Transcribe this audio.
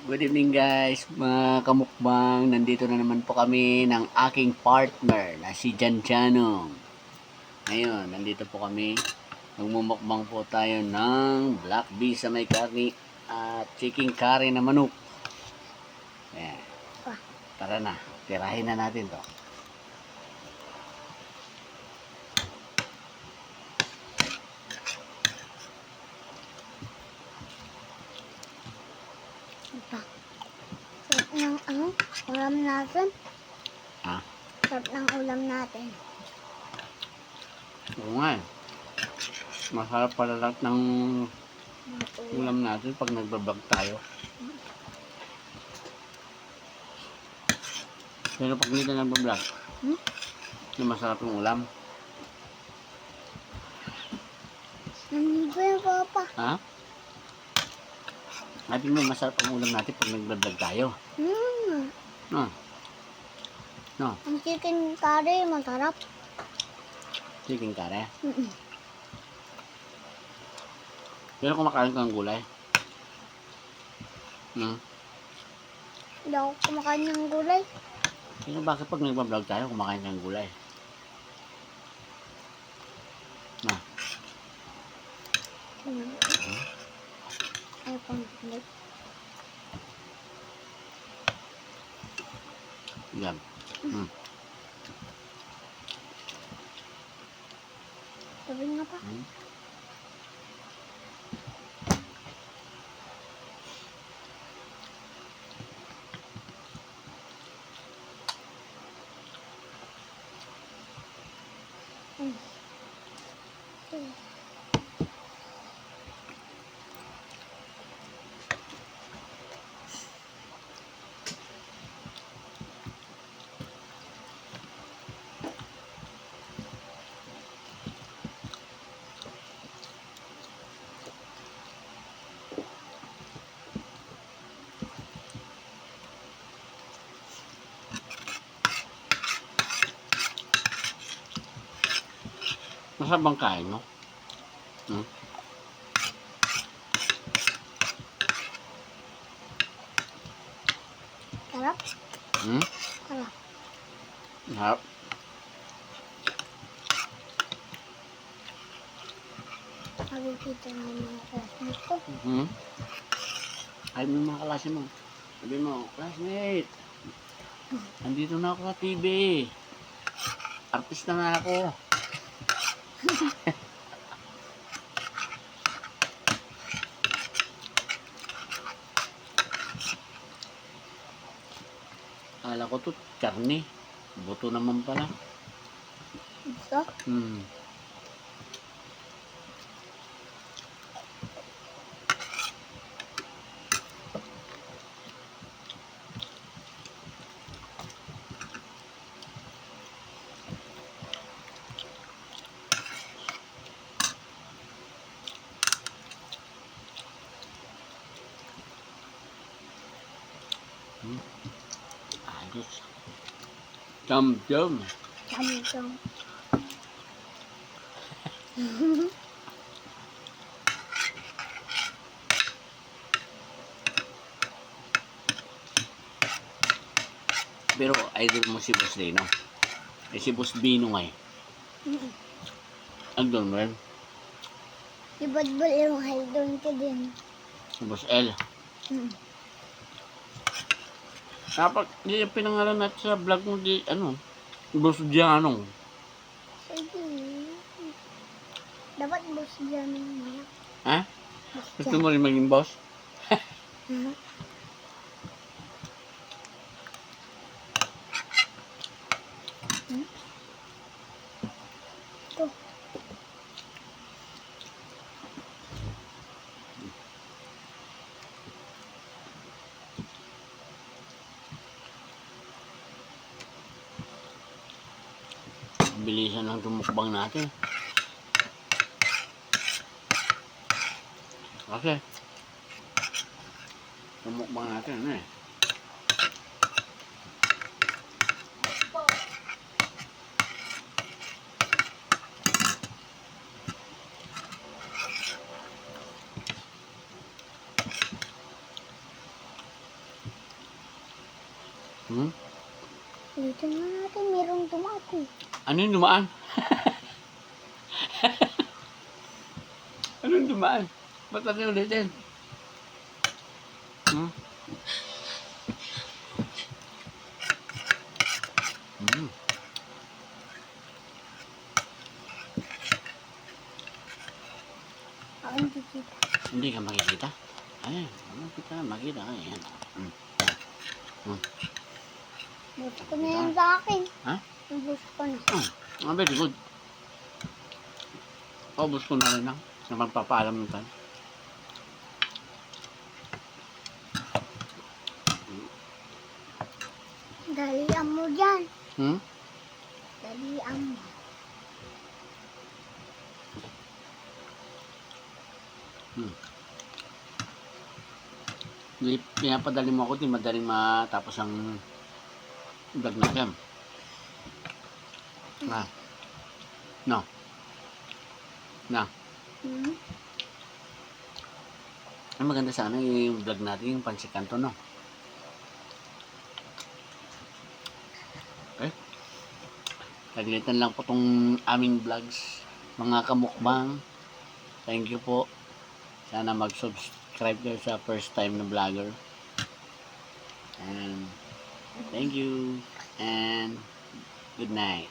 Good evening guys, mga kamukbang. Nandito na naman po kami ng aking partner na si Janjanong. Ngayon, nandito po kami. Magmumukbang po tayo ng black beef sa may karni at chicken curry na manok. Ayan. Tara na, tirahin na natin to. Sarap ng ulam natin. Ha? Sarap ng ulam natin. Oo nga eh. Masarap pala lahat ng ulam natin pag nagbablog tayo. Pero pag hindi na nagbablog, na masarap yung ulam. Nandito yung papa. Ha? Sabi mo, masarap ang ulam natin pag nagbablog tayo. No? No? Ang chicken curry, masarap. Chicken curry. Pero kumakain ka ng gulay. Hindi ako kumakain ng gulay. Pero bakit pag nagbablog tayo, kumakain ka ng gulay? No? Ayaw pang hindi. Yan. Sabi nga pa. Masarap bang kain, no? Sarap. Sarap. Sarap. Nakikita na yung mga classmates ko. Ay mo yung mga klase mo. Sabi mo, classmate, andito na ako sa TV. Artista na ako. Akala ko to karne. Buto naman pala. Gusto? Ayos. Jam-jam. Cham-cham. Pero idol mo si Boss Lino. Eh si Boss Bino nga eh. Andun mo rin. Si Badbal yung doon ka din. Si Boss L. Dapat di yung pinangalan natin sa vlog mo di ano. Boss Gianong. Sige. Dapat boss dyan yung mga. Ha? Boss Gusto dyan. mo rin maging boss? Ito. Bilisan lang tumukbang natin. Kasi tumukbang natin ano eh. Hmm? Dito na natin, merong tumati. Ano yung dumaan? Ano yung dumaan? Ba't natin ulitin? Hmm? Hmm. Ako hindi kita. Hindi ka makikita? Ay, ano kita makita? Ayan. Hmm. Hmm. Buto ko na yan sa akin. Ha? Ubus ko na. Ah, very good. Paubos ko na rin lang. Na magpapaalam ng tayo. Dalian mo dyan. Hmm? Dalian mo. Hmm. Pinapadali mo ako, di madaling matapos ang vlog natin. Na. No. Na. Hmm? Ang maganda sana yung vlog natin, yung pansikanto, no? Okay? Taglitan lang po tong aming vlogs. Mga kamukbang. Thank you po. Sana mag-subscribe kayo sa first time na vlogger. And thank you. And good night.